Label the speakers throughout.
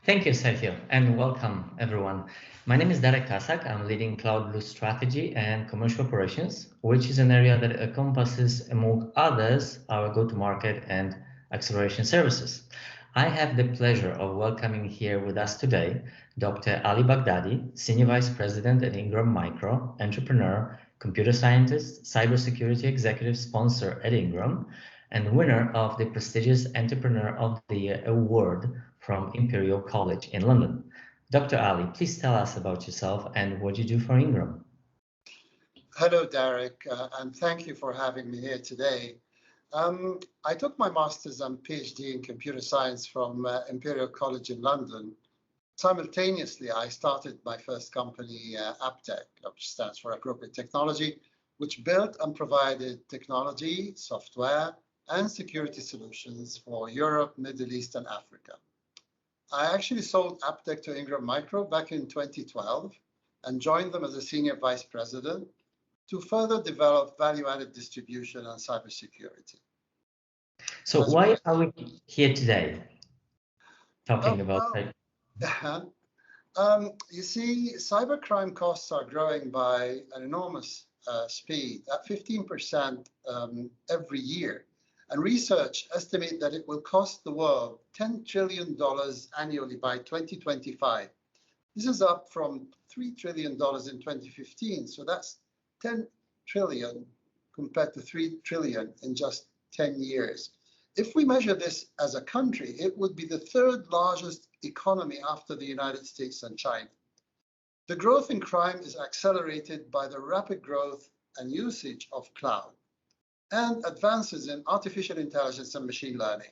Speaker 1: Thank you, Sergio, and welcome everyone. My name is Darek Kasak. I'm leading Cloud Blue strategy and commercial operations, which is an area that encompasses, among others, our go-to-market and acceleration services. I have the pleasure of welcoming here with us today Dr. Ali Baghdadi, Senior Vice President at Ingram Micro, entrepreneur, computer scientist, cybersecurity executive sponsor at Ingram, and winner of the prestigious Entrepreneur of the Year award from Imperial College in London. Dr. Ali, please tell us about yourself and what you do for Ingram.
Speaker 2: Hello, Derek, and thank you for having me here today. I took my master's and PhD in computer science from Imperial College in London. Simultaneously, I started my first company, AppTech, which stands for Appropriate Technology, which built and provided technology, software, and security solutions for Europe, Middle East, and Africa. I actually sold AppTech to Ingram Micro back in 2012 and joined them as a senior vice president to further develop value-added distribution and cybersecurity.
Speaker 1: So why are we here today talking about it?
Speaker 2: You see, cybercrime costs are growing by an enormous speed at 15% every year. And research estimates that it will cost the world $10 trillion annually by 2025. This is up from $3 trillion in 2015. So that's 10 trillion compared to 3 trillion in just 10 years. If we measure this as a country, it would be the third largest economy after the United States and China. The growth in crime is accelerated by the rapid growth and usage of cloud and advances in artificial intelligence and machine learning,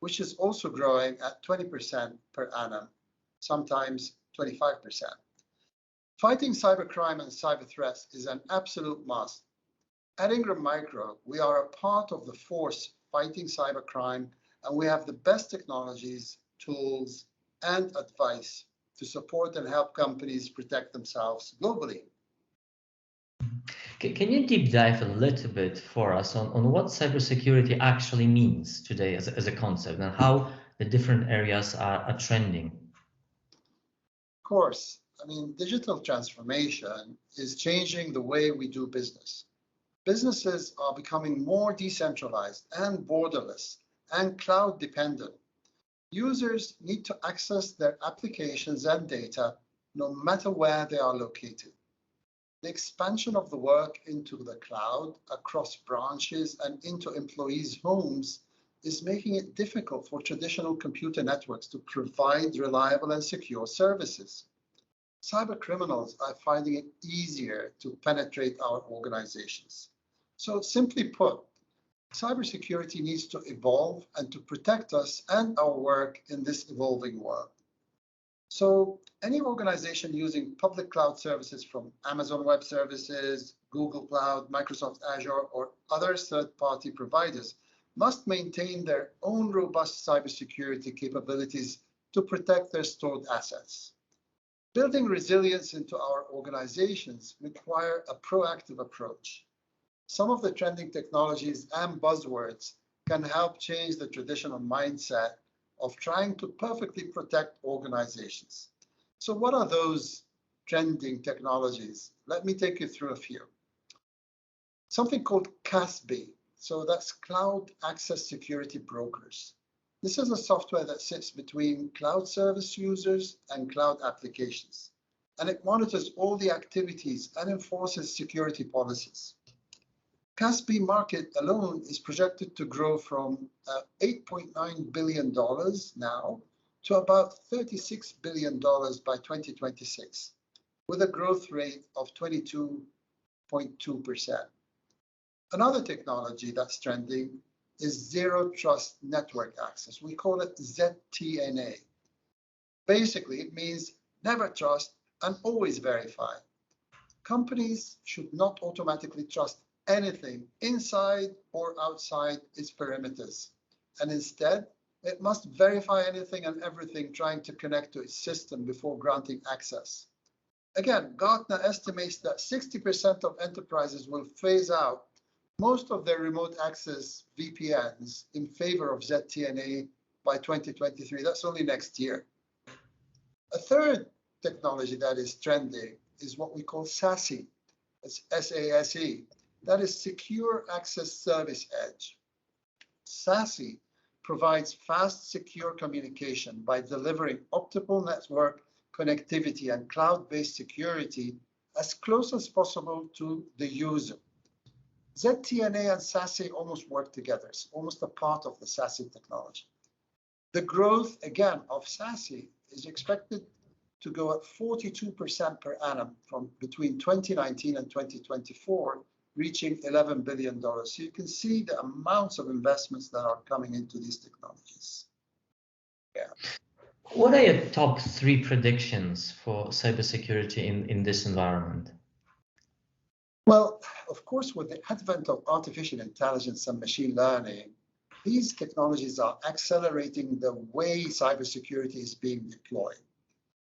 Speaker 2: which is also growing at 20% per annum, sometimes 25%. Fighting cybercrime and cyber threats is an absolute must. At Ingram Micro, we are a part of the force fighting cybercrime, and we have the best technologies, tools, and advice to support and help companies protect themselves globally.
Speaker 1: Can you deep dive a little bit for us on what cybersecurity actually means today as a concept and how the different areas are trending?
Speaker 2: Of course, I mean, digital transformation is changing the way we do business. Businesses are becoming more decentralized and borderless and cloud dependent. Users need to access their applications and data no matter where they are located. The expansion of the work into the cloud across branches and into employees' homes is making it difficult for traditional computer networks to provide reliable and secure services. Cyber criminals are finding it easier to penetrate our organizations. So simply put, cybersecurity needs to evolve and to protect us and our work in this evolving world. So any organization using public cloud services from Amazon Web Services, Google Cloud, Microsoft Azure, or other third-party providers must maintain their own robust cybersecurity capabilities to protect their stored assets. Building resilience into our organizations require a proactive approach. Some of the trending technologies and buzzwords can help change the traditional mindset of trying to perfectly protect organizations. So what are those trending technologies? Let me take you through a few. Something called CASB, so that's Cloud Access Security Brokers. This is a software that sits between cloud service users and cloud applications, and it monitors all the activities and enforces security policies. CASB market alone is projected to grow from $8.9 billion now to about $36 billion by 2026, with a growth rate of 22.2%. Another technology that's trending is Zero Trust Network Access. We call it ZTNA. Basically, it means never trust and always verify. Companies should not automatically trust anything inside or outside its perimeters, and instead it must verify anything and everything trying to connect to its system before granting access. Again, Gartner estimates that 60% of enterprises will phase out most of their remote access VPNs in favor of ZTNA by 2023. That's only next year. A third technology that is trending is what we call SASE. It's SASE. That is Secure Access Service Edge. SASE provides fast, secure communication by delivering optimal network connectivity and cloud-based security as close as possible to the user. ZTNA and SASE almost work together. It's almost a part of the SASE technology. The growth, again, of SASE is expected to go at 42% per annum from between 2019 and 2024, reaching $11 billion. So you can see the amounts of investments that are coming into these technologies. Yeah.
Speaker 1: What are your top 3 predictions for cybersecurity in this environment?
Speaker 2: Well, of course, with the advent of artificial intelligence and machine learning, these technologies are accelerating the way cybersecurity is being deployed.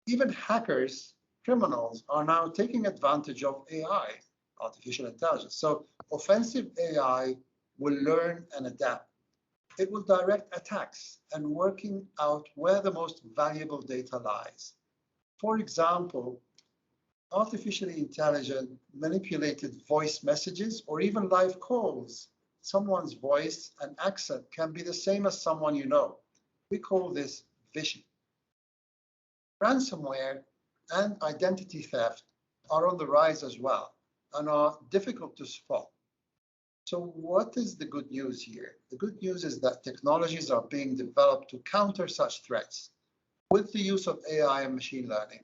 Speaker 2: Even hackers, criminals, are now taking advantage of AI, artificial intelligence. So offensive AI will learn and adapt. It will direct attacks and working out where the most valuable data lies. For example, artificially intelligent manipulated voice messages or even live calls. Someone's voice and accent can be the same as someone you know. We call this phishing. Ransomware and identity theft are on the rise as well and are difficult to spot. So what is the good news here? The good news is that technologies are being developed to counter such threats with the use of AI and machine learning.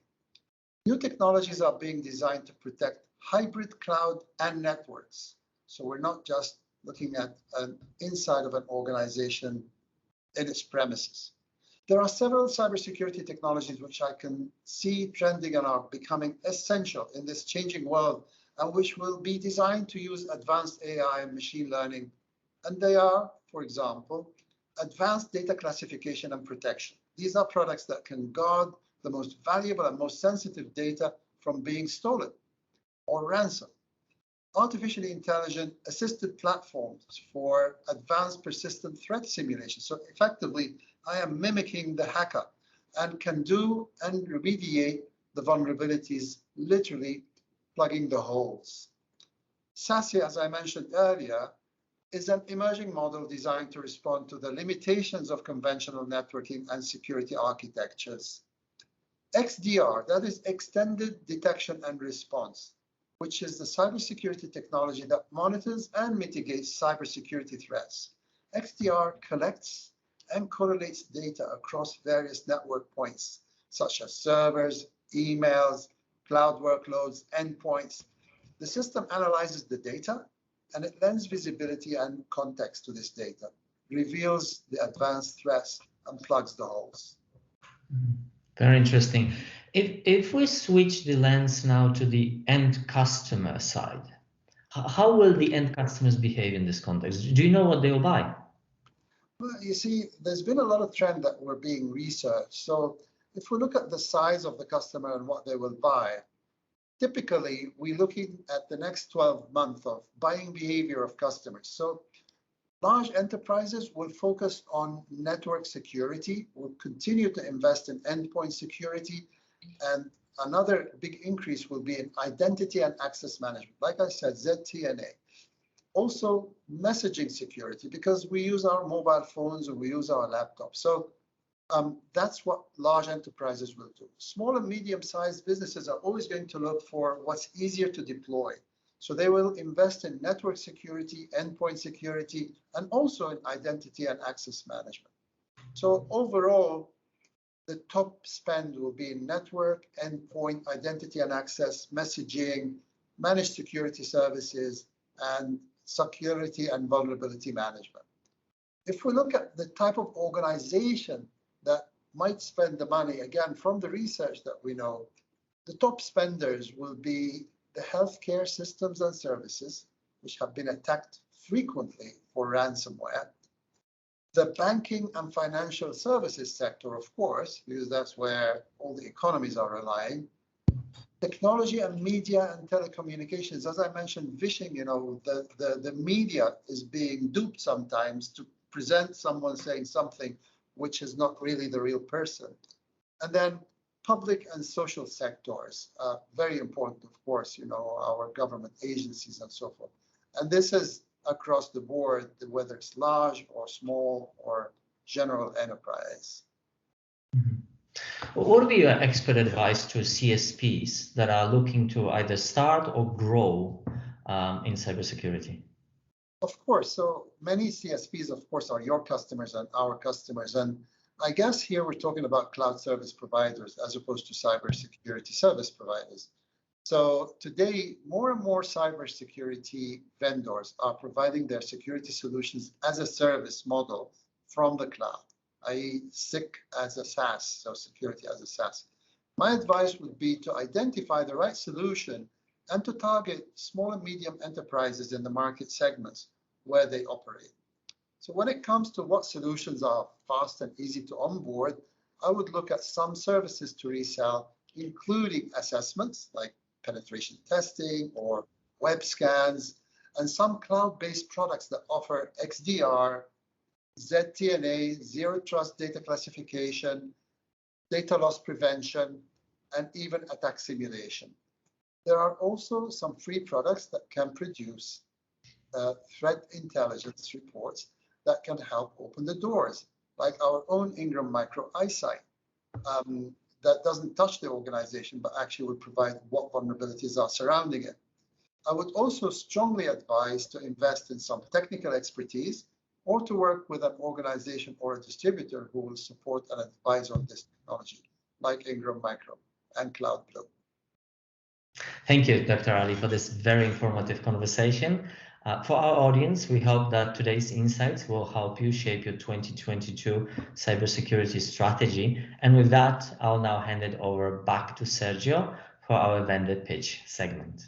Speaker 2: New technologies are being designed to protect hybrid cloud and networks. So we're not just looking at an inside of an organization in its premises. There are several cybersecurity technologies which I can see trending and are becoming essential in this changing world and which will be designed to use advanced AI and machine learning. And they are, for example, advanced data classification and protection. These are products that can guard the most valuable and most sensitive data from being stolen or ransomed. Artificially intelligent assisted platforms for advanced persistent threat simulation. So effectively, I am mimicking the hacker and can do and remediate the vulnerabilities, literally plugging the holes. SASE, as I mentioned earlier, is an emerging model designed to respond to the limitations of conventional networking and security architectures. XDR, that is Extended Detection and Response, which is the cybersecurity technology that monitors and mitigates cybersecurity threats. XDR collects and correlates data across various network points, such as servers, emails, cloud workloads, endpoints. The system analyzes the data, and it lends visibility and context to this data, reveals the advanced threats, and plugs the holes.
Speaker 1: Very interesting. If we switch the lens now to the end customer side, how will the end customers behave in this context? Do you know what they will buy?
Speaker 2: Well, you see, there's been a lot of trend that were being researched. So if we look at the size of the customer and what they will buy, typically we're looking at the next 12 months of buying behavior of customers. So large enterprises will focus on network security, will continue to invest in endpoint security, and another big increase will be in identity and access management. Like I said, ZTNA. Also messaging security, because we use our mobile phones and we use our laptops. So that's what large enterprises will do. Small and medium-sized businesses are always going to look for what's easier to deploy. So they will invest in network security, endpoint security, and also in identity and access management. So overall, the top spend will be in network, endpoint, identity and access, messaging, managed security services, and security and vulnerability management. If we look at the type of organization that might spend the money, again, from the research that we know, the top spenders will be the healthcare systems and services, which have been attacked frequently for ransomware, the banking and financial services sector, of course, because that's where all the economies are relying, technology and media and telecommunications. As I mentioned, phishing, the media is being duped sometimes to present someone saying something which is not really the real person. And then public and social sectors, very important, of course, our government agencies and so forth. And this is across the board, whether it's large or small or general enterprise.
Speaker 1: Mm-hmm. What would be your expert advice to CSPs that are looking to either start or grow in cybersecurity?
Speaker 2: Of course, so many CSPs, of course, are your customers and our customers. And I guess here we're talking about cloud service providers as opposed to cybersecurity service providers. So today, more and more cybersecurity vendors are providing their security solutions as a service model from the cloud, i.e. SIC as a SaaS, so security as a SaaS. My advice would be to identify the right solution and to target small and medium enterprises in the market segments where they operate. So when it comes to what solutions are fast and easy to onboard, I would look at some services to resell, including assessments like penetration testing or web scans, and some cloud-based products that offer XDR, ZTNA, zero trust data classification, data loss prevention, and even attack simulation. There are also some free products that can produce threat intelligence reports that can help open the doors, like our own Ingram Micro Eyesight. That doesn't touch the organization, but actually would provide what vulnerabilities are surrounding it. I would also strongly advise to invest in some technical expertise or to work with an organization or a distributor who will support and advise on this technology, like Ingram Micro and CloudBlue.
Speaker 1: Thank you, Dr. Ali, for this very informative conversation. For our audience, we hope that today's insights will help you shape your 2022 cybersecurity strategy. And with that, I'll now hand it over back to Sergio for our vendor pitch segment.